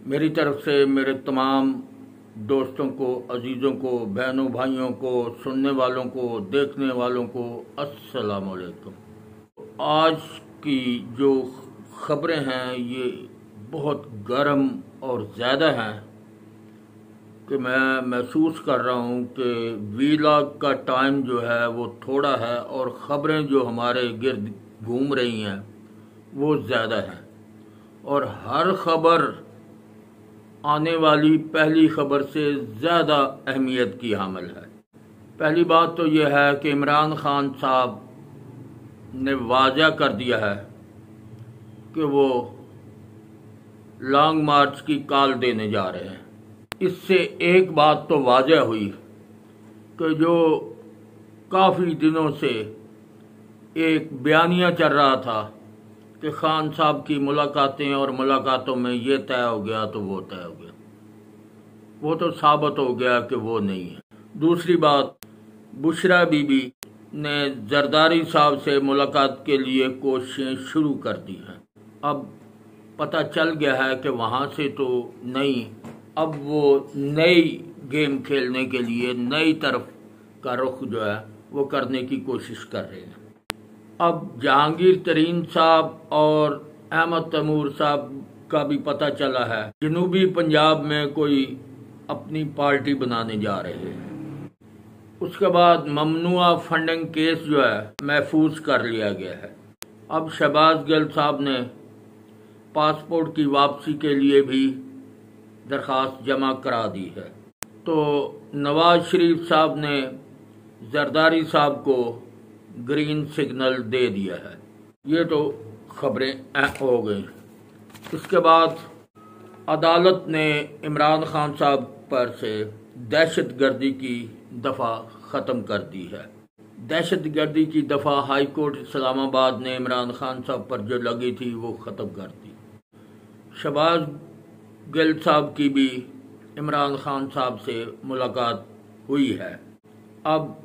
मेरी तरफ से मेरे तमाम दोस्तों को, अजीज़ों को, बहनों भाइयों को, सुनने वालों को, देखने वालों को अस्सलाम वालेकुम। आज की जो ख़बरें हैं ये बहुत गर्म और ज़्यादा हैं कि मैं महसूस कर रहा हूँ कि वीलॉग का टाइम जो है वो थोड़ा है और ख़बरें जो हमारे गिर्द घूम रही हैं वो ज़्यादा हैं और हर ख़बर आने वाली पहली ख़बर से ज़्यादा अहमियत की हामिल है। पहली बात तो यह है कि इमरान खान साहब ने वाज़ा कर दिया है कि वो लॉन्ग मार्च की कॉल देने जा रहे हैं। इससे एक बात तो वाज़ह हुई कि जो काफ़ी दिनों से एक बयानिया चल रहा था कि खान साहब की मुलाकातें और मुलाकातों में ये तय हो गया तो वो तय हो गया, वो तो साबित हो गया कि वो नहीं है। दूसरी बात, बुशरा बीबी ने जरदारी साहब से मुलाकात के लिए कोशिशें शुरू कर दी हैं। अब पता चल गया है कि वहाँ से तो नहीं, अब वो नई गेम खेलने के लिए नई तरफ का रुख जो है वो करने की कोशिश कर रहे हैं। अब जहांगीर तरीन साहब और अहमद तैमूर साहब का भी पता चला है जनूबी पंजाब में कोई अपनी पार्टी बनाने जा रहे हैं। उसके बाद ममनुआ फंडिंग केस जो है महफूज कर लिया गया है। अब शहबाज गिल साहब ने पासपोर्ट की वापसी के लिए भी दरख्वास्त जमा करा दी है। तो नवाज शरीफ साहब ने जरदारी साहब को ग्रीन सिग्नल दे दिया है। ये तो खबरें हो गई। इसके बाद अदालत ने इमरान खान साहब पर से दहशतगर्दी की दफ़ा ख़त्म कर दी है। दहशतगर्दी की दफ़ा हाई कोर्ट इस्लामाबाद ने इमरान खान साहब पर जो लगी थी वो ख़त्म कर दी। शहबाज गिल साहब की भी इमरान खान साहब से मुलाकात हुई है। अब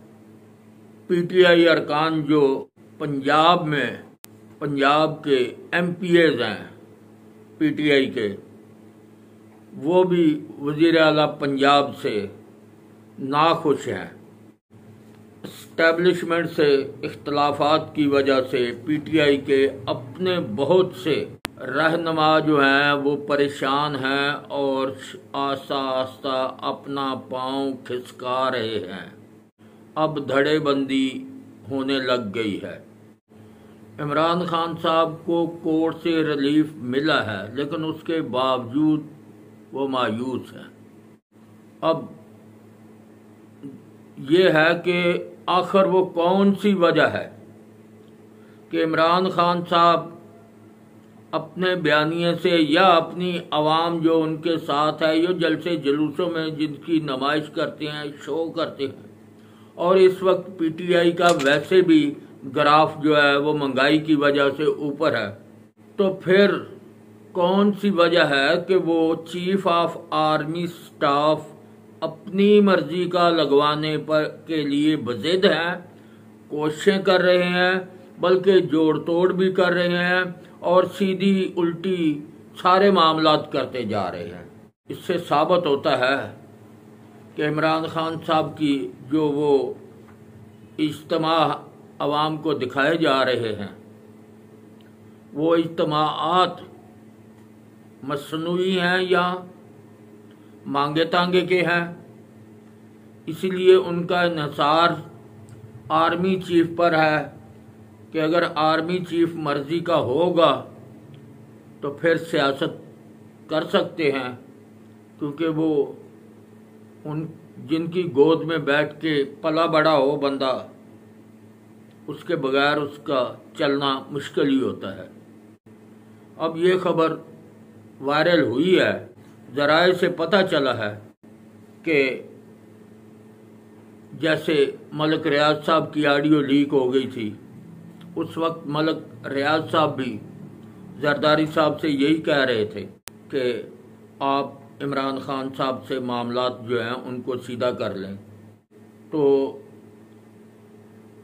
पीटीआई अरकान जो पंजाब में पंजाब के एमपीएज हैं पीटीआई के, वो भी वज़ीर आला पंजाब से नाखुश हैं। इस्टेब्लिशमेंट से इख्तलाफात की वजह से पीटीआई के अपने बहुत से रहनुमा जो हैं वो परेशान हैं और आस्ता आस्ता अपना पाँव खिसका रहे हैं। अब धड़ेबंदी होने लग गई है। इमरान खान साहब को कोर्ट से रिलीफ मिला है लेकिन उसके बावजूद वो मायूस हैं। अब ये है कि आखिर वो कौन सी वजह है कि इमरान खान साहब अपने बयानिए से या अपनी आवाम जो उनके साथ है, ये जलसे जुलूसों में जिनकी नुमाइश करते हैं, शो करते हैं, और इस वक्त पीटीआई का वैसे भी ग्राफ जो है वो महंगाई की वजह से ऊपर है, तो फिर कौन सी वजह है कि वो चीफ ऑफ आर्मी स्टाफ अपनी मर्जी का लगवाने पर के लिए बज़िद हैं, कोशिशें कर रहे हैं, बल्कि जोड़ तोड़ भी कर रहे हैं और सीधी उल्टी सारे मामलात करते जा रहे हैं। इससे साबित होता है कि इमरान खान साहब की जो वो इज्तिमा अवाम को दिखाए जा रहे हैं वो इज्तिमाआत मसनूई हैं या मांगे तांगे के हैं। इसलिए उनका इन्हिसार आर्मी चीफ पर है कि अगर आर्मी चीफ मर्जी का होगा तो फिर सियासत कर सकते हैं, क्योंकि वो उन जिनकी गोद में बैठ के पला बड़ा हो बंदा, उसके बगैर उसका चलना मुश्किल ही होता है। अब ये खबर वायरल हुई है, ज़राए से पता चला है कि जैसे मलिक रियाज साहब की ऑडियो लीक हो गई थी, उस वक्त मलिक रियाज साहब भी जरदारी साहब से यही कह रहे थे कि आप इमरान खान साहब से मामलात जो हैं उनको सीधा कर लें। तो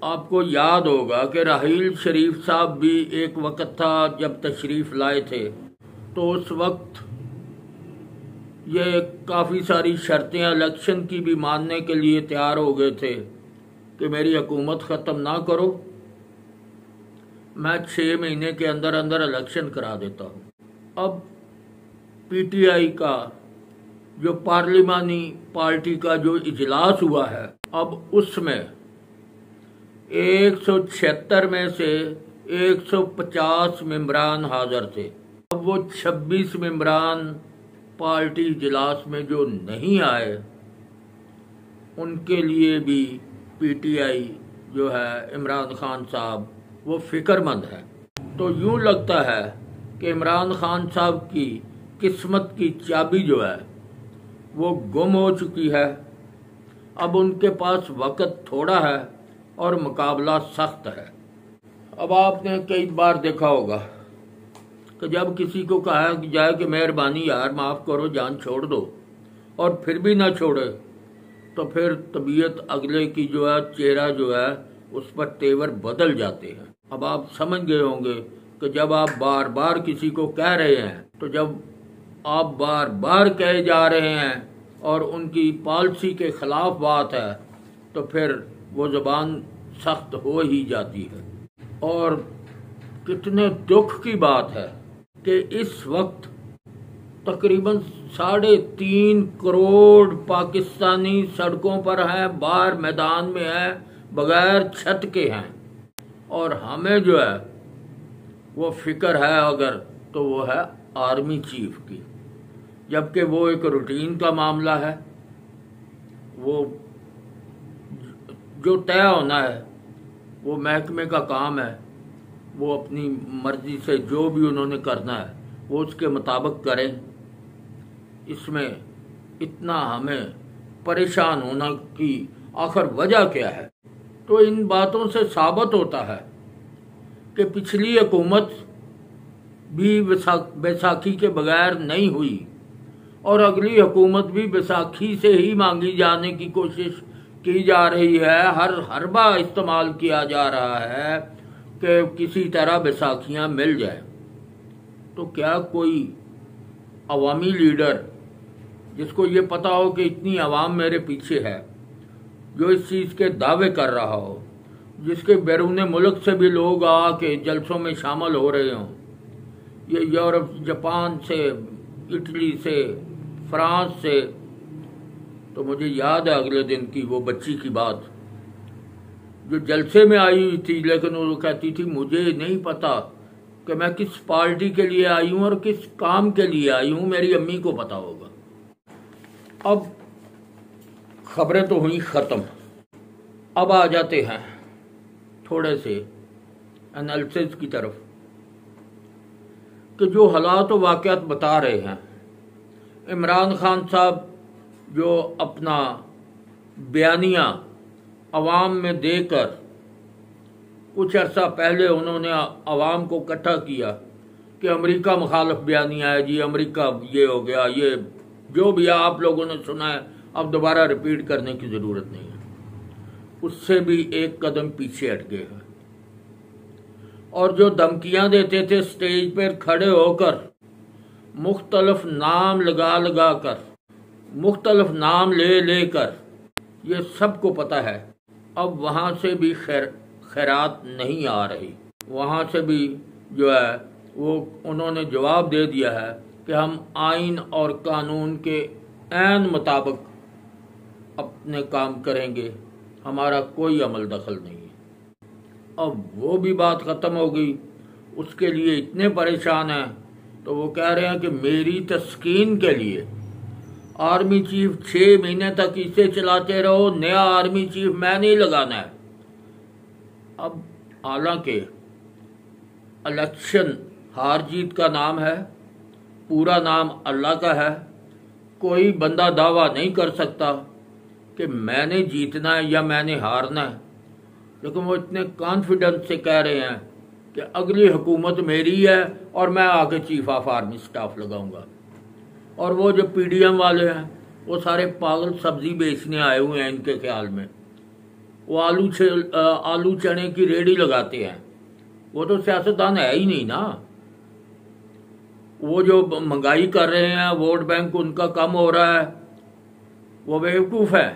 आपको याद होगा कि राहील शरीफ साहब भी एक वक्त था जब तशरीफ़ लाए थे, तो उस वक्त ये काफ़ी सारी शर्तें इलेक्शन की भी मानने के लिए तैयार हो गए थे कि मेरी हुकूमत ख़त्म ना करो, मैं 6 महीने के अंदर अंदर इलेक्शन करा देता हूँ। अब पीटीआई का जो पार्लिमानी पार्टी का जो इजलास हुआ है, अब उसमें 176 में से 150 मेंबरान हाजिर थे। अब वो 26 मेंबरान पार्टी इजलास में जो नहीं आए, उनके लिए भी पीटीआई जो है इमरान खान साहब वो फिक्रमंद है। तो यूँ लगता है कि इमरान खान साहब की किस्मत की चाबी जो है वो गुम हो चुकी है। अब उनके पास वक्त थोड़ा है और मुकाबला सख्त है। अब आपने कई बार देखा होगा कि जब किसी को कहा जाए कि मेहरबानी यार माफ़ करो, जान छोड़ दो, और फिर भी ना छोड़े, तो फिर तबीयत अगले की जो है, चेहरा जो है, उस पर तेवर बदल जाते हैं। अब आप समझ गए होंगे कि जब आप बार बार किसी को कह रहे हैं, तो जब आप बार बार कहे जा रहे हैं और उनकी पॉलिसी के खिलाफ बात है, तो फिर वो ज़बान सख्त हो ही जाती है। और कितने दुख की बात है कि इस वक्त तकरीबन 3.5 करोड़ पाकिस्तानी सड़कों पर हैं, बाहर मैदान में हैं, बगैर छत के हैं, और हमें जो है वो फिक्र है अगर, तो वो है आर्मी चीफ की, जबकि वो एक रूटीन का मामला है। वो जो तय होना है वो महकमे का काम है, वो अपनी मर्जी से जो भी उन्होंने करना है वो उसके मुताबिक करें। इसमें इतना हमें परेशान होना की आखिर वजह क्या है? तो इन बातों से साबित होता है कि पिछली हुकूमत भी बैसाखी के बगैर नहीं हुई, और अगली हुकूमत भी बैसाखी से ही मांगी जाने की कोशिश की जा रही है। हर हरबा इस्तेमाल किया जा रहा है कि किसी तरह बैसाखियाँ मिल जाए। तो क्या कोई अवामी लीडर जिसको ये पता हो कि इतनी आवाम मेरे पीछे है, जो इस चीज़ के दावे कर रहा हो, जिसके बैरून मुल्क से भी लोग आके जलसों में शामिल हो रहे हों, ये यूरोप, जापान से, इटली से, फ्रांस से, तो मुझे याद है अगले दिन की वो बच्ची की बात जो जलसे में आई हुई थी, लेकिन वो कहती थी मुझे नहीं पता कि मैं किस पार्टी के लिए आई हूँ और किस काम के लिए आई हूँ, मेरी अम्मी को पता होगा। अब खबरें तो हुई ख़त्म। अब आ जाते हैं थोड़े से एनालिसिस की तरफ कि जो हालात व वाक़यात बता रहे हैं। इमरान खान साहब जो अपना बयानिया अवाम में देकर कुछ अर्सा पहले उन्होंने अवाम को इकट्ठा किया कि अमेरिका मुखालिफ बयानिया है जी, अमेरिका ये हो गया, ये जो भी आप लोगों ने सुना है, अब दोबारा रिपीट करने की ज़रूरत नहीं है, उससे भी एक कदम पीछे हट गए हैं। और जो धमकियां देते थे स्टेज पर खड़े होकर, मुख्तलफ नाम लगा कर, मुख्तलफ नाम लेकर, ये सबको पता है। अब वहाँ से भी खैरात नहीं आ रही। वहाँ से भी जो है वो उन्होंने जवाब दे दिया है कि हम आइन और कानून के ऐन मुताबिक अपने काम करेंगे, हमारा कोई अमल दखल नहीं है। अब वो भी बात ख़त्म हो गई। उसके लिए इतने परेशान हैं तो वो कह रहे हैं कि मेरी तस्कीन के लिए आर्मी चीफ 6 महीने तक इसे चलाते रहो, नया आर्मी चीफ मैं नहीं लगाना है। अब हालांकि इलेक्शन हार जीत का नाम है, पूरा नाम अल्लाह का है, कोई बंदा दावा नहीं कर सकता कि मैंने जीतना है या मैंने हारना है। लेकिन वो इतने कॉन्फिडेंस से कह रहे हैं कि अगली हुकूमत मेरी है और मैं आके चीफ ऑफ आर्मी स्टाफ लगाऊंगा। और वो जो पीडीएम वाले हैं वो सारे पागल सब्जी बेचने आए हुए हैं इनके ख्याल में। वो आलू चने की रेडी लगाते हैं। वो तो सियासतदान है ही नहीं ना। वो जो महंगाई कर रहे हैं, वोट बैंक उनका कम हो रहा है, वो बेवकूफ़ है,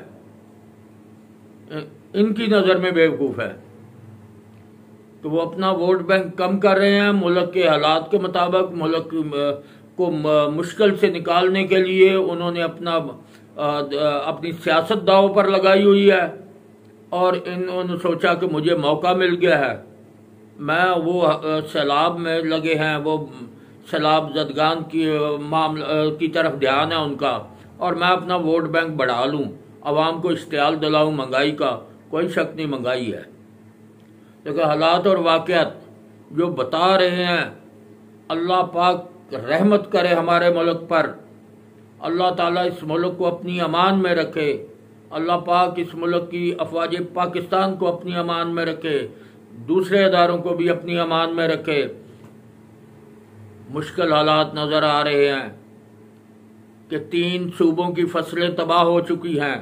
इनकी नज़र में बेवकूफ़ है। तो वो अपना वोट बैंक कम कर रहे हैं, मुल्क के हालात के मुताबिक मुल्क को मुश्किल से निकालने के लिए उन्होंने अपनी सियासत दांव पर लगाई हुई है। और इन्होंने सोचा कि मुझे मौका मिल गया है, मैं वो सैलाब में लगे हैं, वो सैलाब ज़दगान की मामला की तरफ ध्यान है उनका, और मैं अपना वोट बैंक बढ़ा लूँ, आवाम को इश्तियाल दिलाऊँ महंगाई का। कोई शक नहीं महंगाई है, लेकिन हालात और वाक़यात जो बता रहे हैं, अल्लाह पाक रहमत करे हमारे मुल्क पर, अल्लाह ताला इस मुल्क को अपनी अमान में रखे, अल्लाह पाक इस मुल्क की अफवाज पाकिस्तान को अपनी अमान में रखे, दूसरे इदारों को भी अपनी अमान में रखे। मुश्किल हालात नज़र आ रहे हैं कि 3 सूबों की फसलें तबाह हो चुकी हैं।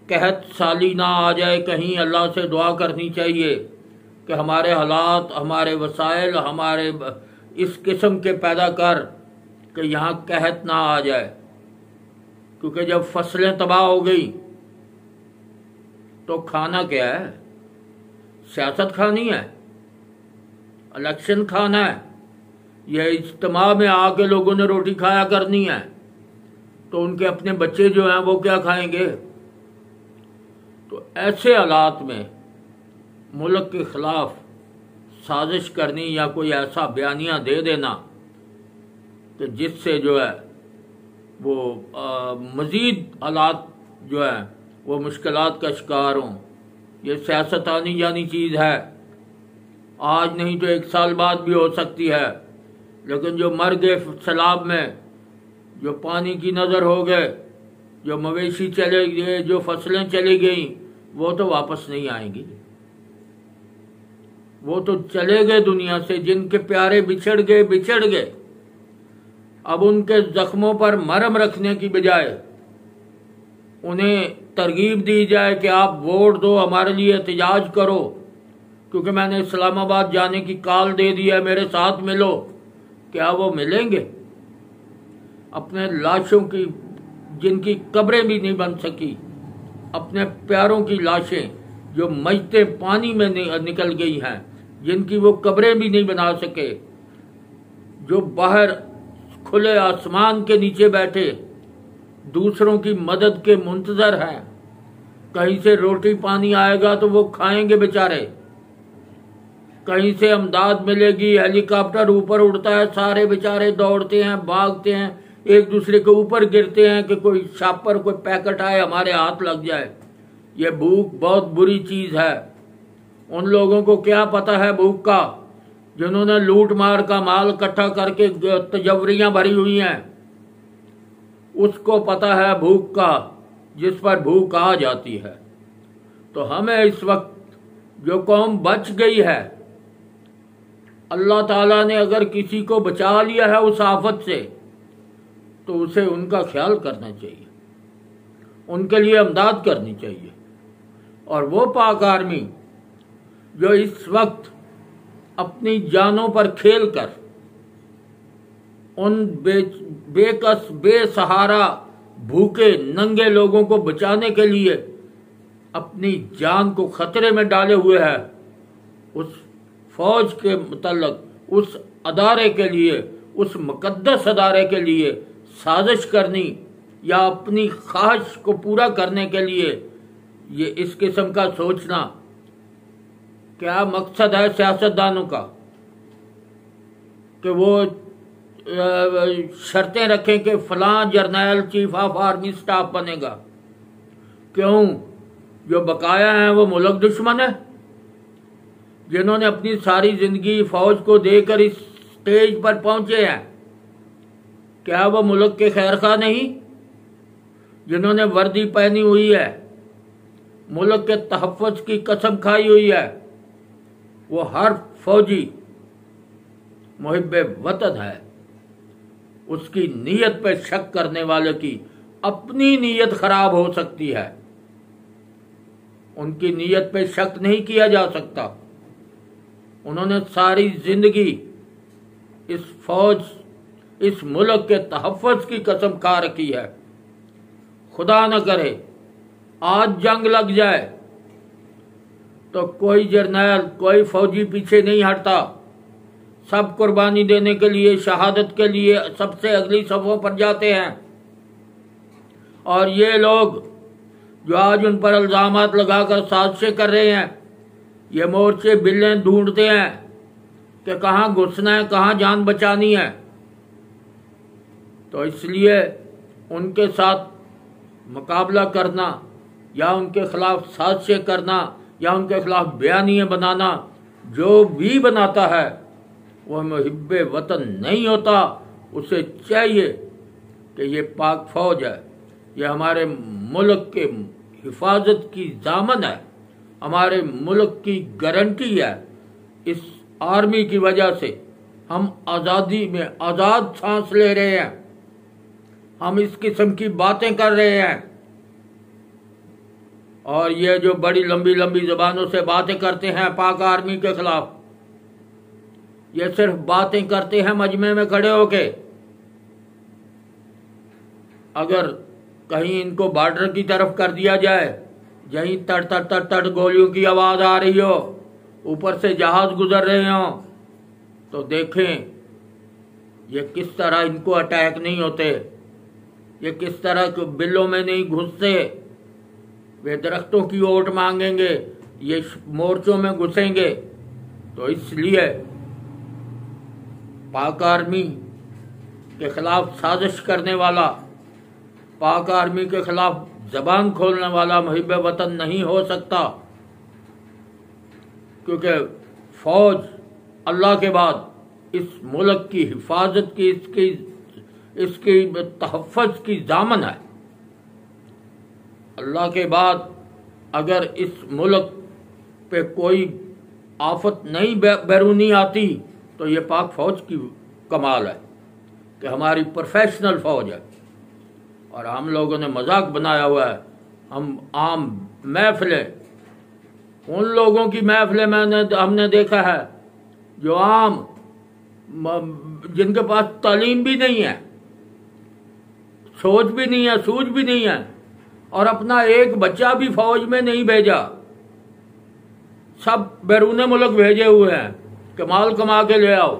कहत साली ना आ जाए कहीं, अल्लाह से दुआ करनी चाहिए कि हमारे हालात, हमारे वसाइल, हमारे इस किस्म के पैदा कर कि यहाँ कहत ना आ जाए। क्योंकि जब फसलें तबाह हो गई तो खाना क्या है? सियासत खानी है, इलेक्शन खाना है, यह इज्तिमा में आके लोगों ने रोटी खाया करनी है, तो उनके अपने बच्चे जो हैं वो क्या खाएंगे? तो ऐसे हालात में मुल्क के खिलाफ साजिश करनी या कोई ऐसा बयानिया दे देना कि जिससे जो है वो मज़ीद हालात जो है वो मुश्किलात का शिकार हों, ये सियासत आनी जानी चीज़ है। आज नहीं तो 1 साल बाद भी हो सकती है, लेकिन जो मर गए सैलाब में, जो पानी की नज़र हो गए, जो मवेशी चले गए, जो फसलें चली गई, वो तो वापस नहीं आएंगी। वो तो चले गए दुनिया से, जिनके प्यारे बिछड़ गए। अब उनके जख्मों पर मरहम रखने की बजाय उन्हें तरगीब दी जाए कि आप वोट दो, हमारे लिए एहतजाज करो, क्योंकि मैंने इस्लामाबाद जाने की कॉल दे दी है, मेरे साथ मिलो। क्या वो मिलेंगे? अपने लाशों की, जिनकी कब्रें भी नहीं बन सकी, अपने प्यारों की लाशें जो मजते पानी में निकल गई हैं, जिनकी वो कब्रें भी नहीं बना सके, जो बाहर खुले आसमान के नीचे बैठे दूसरों की मदद के मुंतजर हैं, कहीं से रोटी पानी आएगा तो वो खाएंगे बेचारे, कहीं से अमदाद मिलेगी, हेलीकॉप्टर ऊपर उड़ता है, सारे बेचारे दौड़ते हैं, भागते हैं, एक दूसरे के ऊपर गिरते हैं कि कोई छापर, कोई पैकेट आए, हमारे हाथ लग जाए। ये भूख बहुत बुरी चीज़ है। उन लोगों को क्या पता है भूख का, जिन्होंने लूट मार का माल इकट्ठा करके तजवरियाँ भरी हुई हैं, उसको पता है भूख का, जिस पर भूख आ जाती है। तो हमें इस वक्त जो कौम बच गई है, अल्लाह ताला ने अगर किसी को बचा लिया है उस आफत से, तो उसे उनका ख्याल करना चाहिए, उनके लिए इमदाद करनी चाहिए। और वो पाक आर्मी जो इस वक्त अपनी जानों पर खेल कर उन बेकस, बेसहारा, भूखे, नंगे लोगों को बचाने के लिए अपनी जान को खतरे में डाले हुए है, उस फौज के मुतल्लक, उस अदारे के लिए, उस मुकद्दस अदारे के लिए साजिश करनी या अपनी ख्वाहिश को पूरा करने के लिए ये इस किस्म का सोचना, क्या मकसद है सियासतदानों का कि वो शर्तें रखें कि फलां Jarnail chief of army staff बनेगा? क्यों? जो बकाया हैं वो मुल्क दुश्मन है, जिन्होंने अपनी सारी जिंदगी फौज को देकर इस स्टेज पर पहुंचे हैं। क्या वो मुल्क के खैर खा नहीं? जिन्होंने वर्दी पहनी हुई है, मुल्क के तहफ़्फ़ुज़ की कसम खाई हुई है, वो हर फौजी मुहिब्बे वतन है। उसकी नीयत पे शक करने वाले की अपनी नीयत खराब हो सकती है, उनकी नीयत पे शक नहीं किया जा सकता। उन्होंने सारी जिंदगी इस फौज, इस मुल्क के तहफ़्फ़ुज़ की कसम खा रखी है। खुदा न करे आज जंग लग जाए तो कोई जर्नैल, कोई फौजी पीछे नहीं हटता। सब कुर्बानी देने के लिए, शहादत के लिए सबसे अगली सफ़ों पर जाते हैं। और ये लोग जो आज उन पर इल्ज़ामात लगाकर साजिशें कर रहे हैं, ये मोर्चे बिल्लें ढूंढते हैं कि कहाँ घुसना है, कहाँ जान बचानी है। तो इसलिए उनके साथ मुकाबला करना या उनके खिलाफ साजिशें करना या उनके खिलाफ बयानियाँ बनाना, जो भी बनाता है वह मुहिब्बे वतन नहीं होता। उसे चाहिए कि ये पाक फौज है, ये हमारे मुल्क के हिफाजत की दामन है, हमारे मुल्क की गारंटी है। इस आर्मी की वजह से हम आज़ादी में आज़ाद सांस ले रहे हैं। हम इस किस्म की बातें कर रहे हैं। और ये जो बड़ी लंबी लंबी ज़बानों से बातें करते हैं पाक आर्मी के खिलाफ, ये सिर्फ बातें करते हैं मजमे में खड़े होके। अगर कहीं इनको बॉर्डर की तरफ कर दिया जाए, यहीं तड़ तड़ तड़ तड़ गोलियों की आवाज़ आ रही हो, ऊपर से जहाज गुजर रहे हों, तो देखें ये किस तरह इनको अटैक नहीं होते, ये किस तरह बिलों में नहीं घुसते। वे दरख्तों की ओट मांगेंगे, ये मोर्चों में घुसेंगे। तो इसलिए पाक आर्मी के खिलाफ साजिश करने वाला, पाक आर्मी के खिलाफ जबान खोलने वाला मुहिब्बे वतन नहीं हो सकता। क्योंकि फौज अल्लाह के बाद इस मुल्क की हिफाजत की, इसकी तहफ़्फ़ुज़ की दामन है। अल्लाह के बाद अगर इस मुल्क पे कोई आफत नहीं बैरूनी आती तो ये पाक फ़ौज की कमाल है कि हमारी प्रोफेशनल फ़ौज है। और हम लोगों ने मजाक बनाया हुआ है, हम आम महफिलें, उन लोगों की महफिलें हमने देखा है जो आम, जिनके पास तालीम भी नहीं है, सोच भी नहीं है, सूझ भी नहीं है, और अपना एक बच्चा भी फौज में नहीं भेजा, सब बैरून मुल्क भेजे हुए हैं कि माल कमा के ले आओ।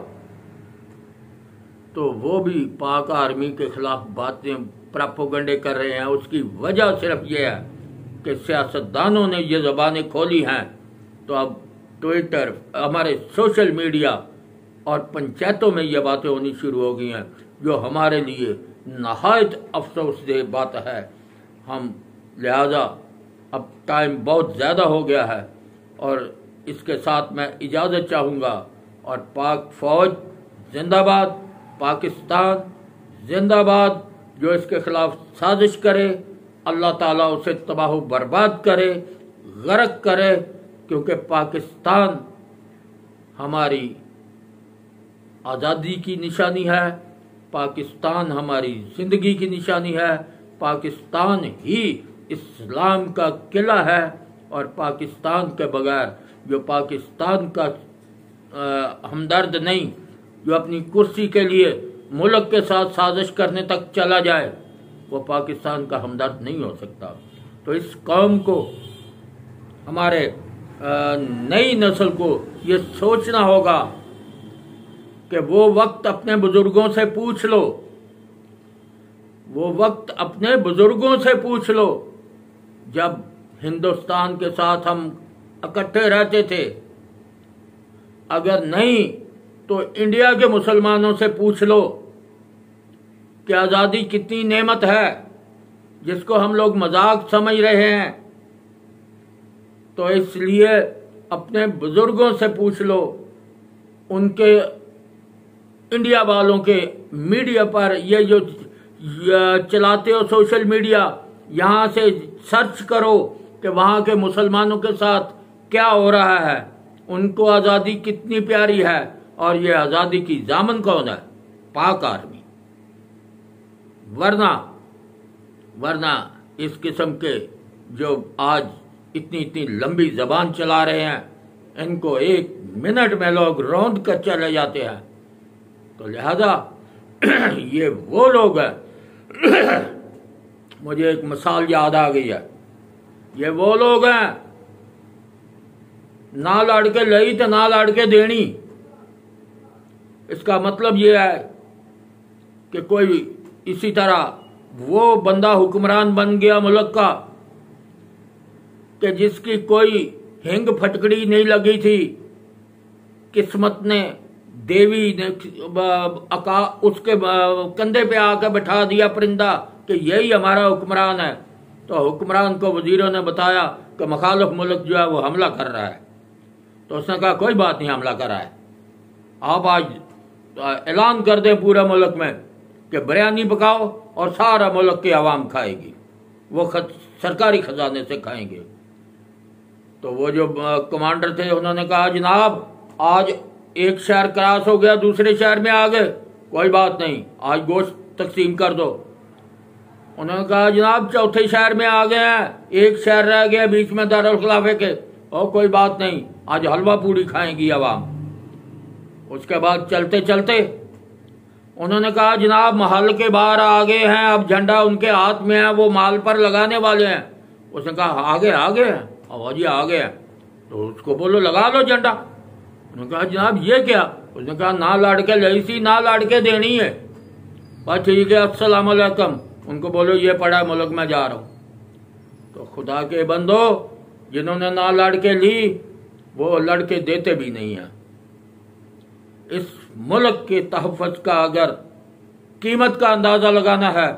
तो वो भी पाक आर्मी के खिलाफ बातें, प्रोपेगेंडे कर रहे हैं। उसकी वजह सिर्फ ये है कि सियासतदानों ने ये ज़बानें खोली हैं। तो अब ट्विटर, हमारे सोशल मीडिया और पंचायतों में ये बातें होनी शुरू हो गई हैं, जो हमारे लिए नहायत अफसोसदेह बात है। हम लिहाजा अब टाइम बहुत ज़्यादा हो गया है और इसके साथ मैं इजाज़त चाहूँगा। और पाक फ़ौज जिंदाबाद, पाकिस्तान जिंदाबाद। जो इसके खिलाफ साजिश करे, अल्लाह ताला उसे तबाह बर्बाद करे, गर्क करे। क्योंकि पाकिस्तान हमारी आज़ादी की निशानी है, पाकिस्तान हमारी ज़िंदगी की निशानी है, पाकिस्तान ही इस्लाम का किला है। और पाकिस्तान के बगैर, जो पाकिस्तान का हमदर्द नहीं, जो अपनी कुर्सी के लिए मुल्क के साथ साजिश करने तक चला जाए, वो पाकिस्तान का हमदर्द नहीं हो सकता। तो इस कौम को, हमारे नई नस्ल को ये सोचना होगा कि वो वक्त अपने बुजुर्गों से पूछ लो, वो वक्त अपने बुजुर्गों से पूछ लो जब हिंदुस्तान के साथ हम इकट्ठे रहते थे। अगर नहीं तो इंडिया के मुसलमानों से पूछ लो कि आज़ादी कितनी नेमत है, जिसको हम लोग मजाक समझ रहे हैं। तो इसलिए अपने बुजुर्गों से पूछ लो, उनके, इंडिया वालों के मीडिया पर ये जो चलाते हो सोशल मीडिया, यहाँ से सर्च करो कि वहाँ के मुसलमानों के साथ क्या हो रहा है, उनको आज़ादी कितनी प्यारी है। और ये आज़ादी की दामन कौन है? पाक आर्मी। वरना इस किस्म के जो आज इतनी इतनी लंबी ज़बान चला रहे हैं, इनको एक मिनट में लोग रौंद कर चले जाते हैं। तो लिहाजा ये वो लोग हैं। मुझे एक मिसाल याद आ गई है, ये वो लोग हैं ना लड़ के लई तो ना लड़ के देनी। इसका मतलब ये है कि कोई इसी तरह वो बंदा हुक्मरान बन गया मुल्क का कि जिसकी कोई हिंग फटकड़ी नहीं लगी थी, किस्मत ने, देवी ने उसके कंधे पे आकर बैठा दिया परिंदा कि यही हमारा हुक्मरान है। तो हुक्मरान को वजीरों ने बताया कि मुखालिफ मुल्क जो है वो हमला कर रहा है। तो उसने कहा कोई बात नहीं, हमला कर रहा है, आप आज ऐलान कर दें पूरे मुल्क में कि बिरयानी पकाओ और सारा मुल्क की आवाम खाएगी, वो सरकारी खजाने से खाएंगे। तो वो जो कमांडर थे उन्होंने कहा जनाब आज एक शहर क्रॉस हो गया, दूसरे शहर में आ गए, कोई बात नहीं, आज गोश्त तकसीम कर दो। उन्होंने कहा जनाब चौथे शहर में आ गए हैं, एक शहर रह गया बीच में दारुल खिलाफे के, और कोई बात नहीं, आज हलवा पूड़ी खाएंगी आवाम। उसके बाद चलते चलते उन्होंने कहा जनाब महल के बाहर आ गए हैं, अब झंडा उनके हाथ में है, वो माल पर लगाने वाले हैं। उसने कहा आ गए हैं, आवाजी आ गए हैं, तो उसको बोलो लगा लो झंडा। उन्होंने कहा जनाब ये क्या? उसने कहा ना लड़के लईसी ना लड़के देनी है। बस ठीक है, अस्सलाम वालेकुम। उनको बोलो ये पड़ा मुल्क में जा रहा हूँ। तो खुदा के बंदो, जिन्होंने ना लड़के ली वो लड़के देते भी नहीं हैं। इस मुल्क के तहफ़्फ़ुज़ का अगर कीमत का अंदाज़ा लगाना है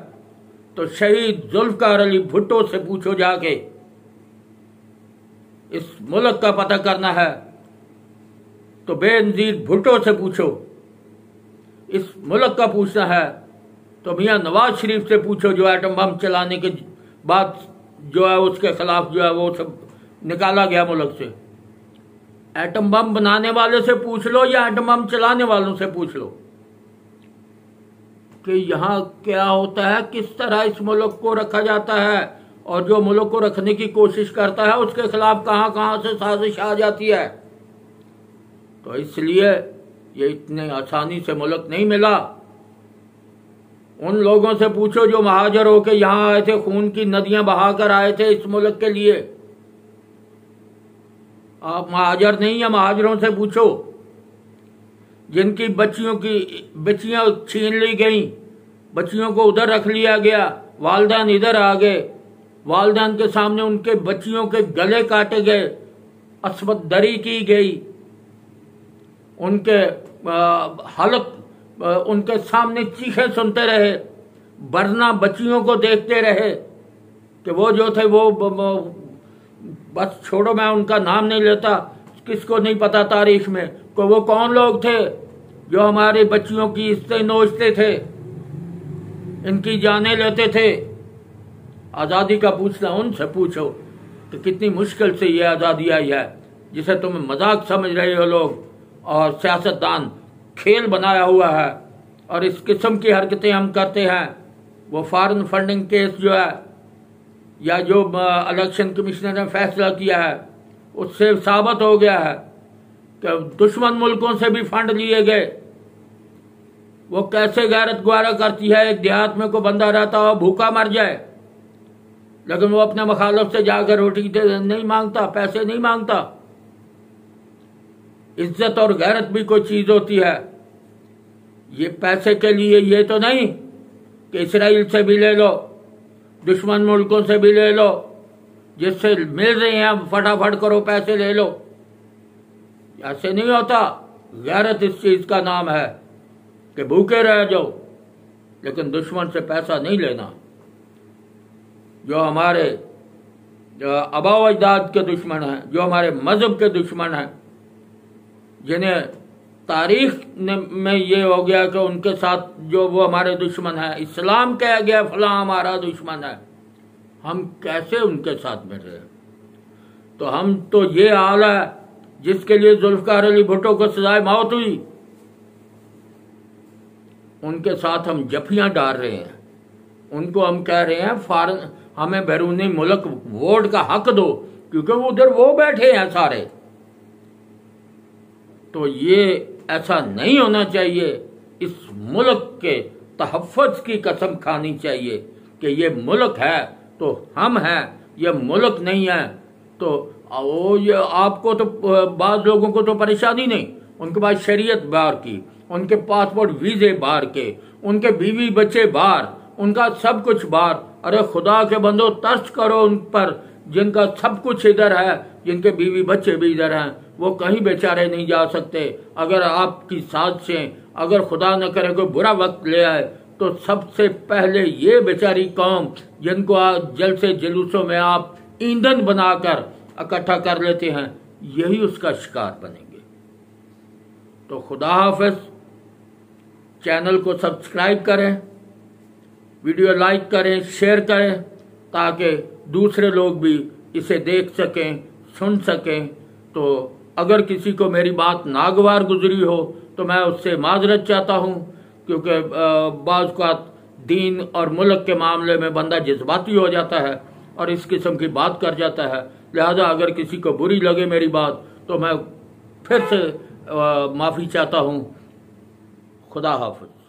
तो शहीद जुल्फ़िकार अली भुट्टो से पूछो जाके। इस मुल्क का पता करना है तो बेनज़ीर भुट्टो से पूछो। इस मुल्क का पूछना है तो मियाँ नवाज शरीफ से पूछो, जो एटम बम चलाने के बाद जो है उसके खिलाफ जो है वो सब निकाला गया मुल्क से। एटम बम बनाने वाले से पूछ लो या एटम बम चलाने वालों से पूछ लो कि यहाँ क्या होता है, किस तरह इस मुल्क को रखा जाता है, और जो मुल्क को रखने की कोशिश करता है उसके खिलाफ कहाँ कहाँ से साजिश आ जाती है। तो इसलिए ये इतने आसानी से मुल्क नहीं मिला। उन लोगों से पूछो जो महाजर होके यहाँ आए थे, खून की नदियां बहाकर आए थे इस मुल्क के लिए। आप महाजर नहीं या महाजरों से पूछो जिनकी बच्चियां छीन ली गई, बच्चियों को उधर रख लिया गया, वालिदैन इधर आ गए, वालिदैन के सामने उनके बच्चियों के गले काटे गए, अस्मत दरी की गई, उनके हालत उनके सामने चीखें सुनते रहे, वरना बच्चियों को देखते रहे कि वो जो थे वो बस छोड़ो, मैं उनका नाम नहीं लेता, किसको नहीं पता तारीख में को वो कौन लोग थे जो हमारे बच्चियों की इज्जतें नोचते थे, इनकी जानें लेते थे। आज़ादी का पूछना उनसे पूछो कि कितनी मुश्किल से ये आज़ादी आई है, जिसे तुम मजाक समझ रहे हो लोग और सियासतदान खेल बनाया हुआ है, और इस किस्म की हरकतें हम करते हैं। वो फॉरेन फंडिंग केस जो है या जो इलेक्शन कमिश्नर ने फैसला किया है उससे साबित हो गया है कि दुश्मन मुल्कों से भी फंड लिए गए। वो कैसे गैरत गुजारा करती है, एक देहात में को बंदा रहता हो भूखा मर जाए, लेकिन वो अपने मुखालिफ से जाकर रोटी नहीं मांगता, पैसे नहीं मांगता। इज्जत और गैरत भी कोई चीज होती है। ये पैसे के लिए ये तो नहीं कि इसराइल से भी ले लो, दुश्मन मुल्कों से भी ले लो, जिससे मिल रहे हैं फटाफट करो पैसे ले लो। ऐसे नहीं होता। गैरत इस चीज का नाम है कि भूखे रह जाओ लेकिन दुश्मन से पैसा नहीं लेना। जो हमारे आबा व अजदाद के दुश्मन हैं, जो हमारे मजहब के दुश्मन हैं, जिन्हें तारीख में ये हो गया कि उनके साथ जो वो हमारे दुश्मन है, इस्लाम कह गया फला हमारा दुश्मन है, हम कैसे उनके साथ में रहे? तो हम तो ये हाल है जिसके लिए जुल्फ़िकार अली भुट्टो को सजाए मौत हुई, उनके साथ हम जफियां डाल रहे हैं। उनको हम कह रहे हैं फॉरेन हमें बैरूनी मुल्क वोट का हक दो, क्योंकि वो उधर वो बैठे हैं सारे। तो ये ऐसा नहीं होना चाहिए इस मुल्क के तहफ़्फ़ुज़ की कसम खानी चाहिए कि ये मुल्क है तो हम हैं, ये मुल्क नहीं है तो वो ये आपको तो बाद लोगों को तो परेशानी नहीं, उनके पास शरीयत बाहर की, उनके पासपोर्ट वीज़े बाहर के, उनके बीवी बच्चे बाहर, उनका सब कुछ बाहर। अरे खुदा के बंदो तर्स करो उन पर जिनका सब कुछ इधर है, जिनके बीवी बच्चे भी इधर हैं, वो कहीं बेचारे नहीं जा सकते। अगर आपकी साजिशें, अगर खुदा न करे कोई बुरा वक्त ले आए तो सबसे पहले ये बेचारी कौम जिनको आज जलसे जुलूसों में आप ईंधन बनाकर इकट्ठा कर लेते हैं, यही उसका शिकार बनेंगे। तो खुदा हाफिज। चैनल को सब्सक्राइब करें, वीडियो लाइक करें, शेयर करें ताकि दूसरे लोग भी इसे देख सकें, सुन सकें। तो अगर किसी को मेरी बात नागवार गुजरी हो तो मैं उससे माजरत चाहता हूँ, क्योंकि बाज़ औक़ात दीन और मुल्क के मामले में बंदा जज्बाती हो जाता है और इस किस्म की बात कर जाता है। लिहाजा अगर किसी को बुरी लगे मेरी बात तो मैं फिर से माफ़ी चाहता हूँ। खुदा हाफ़िज़।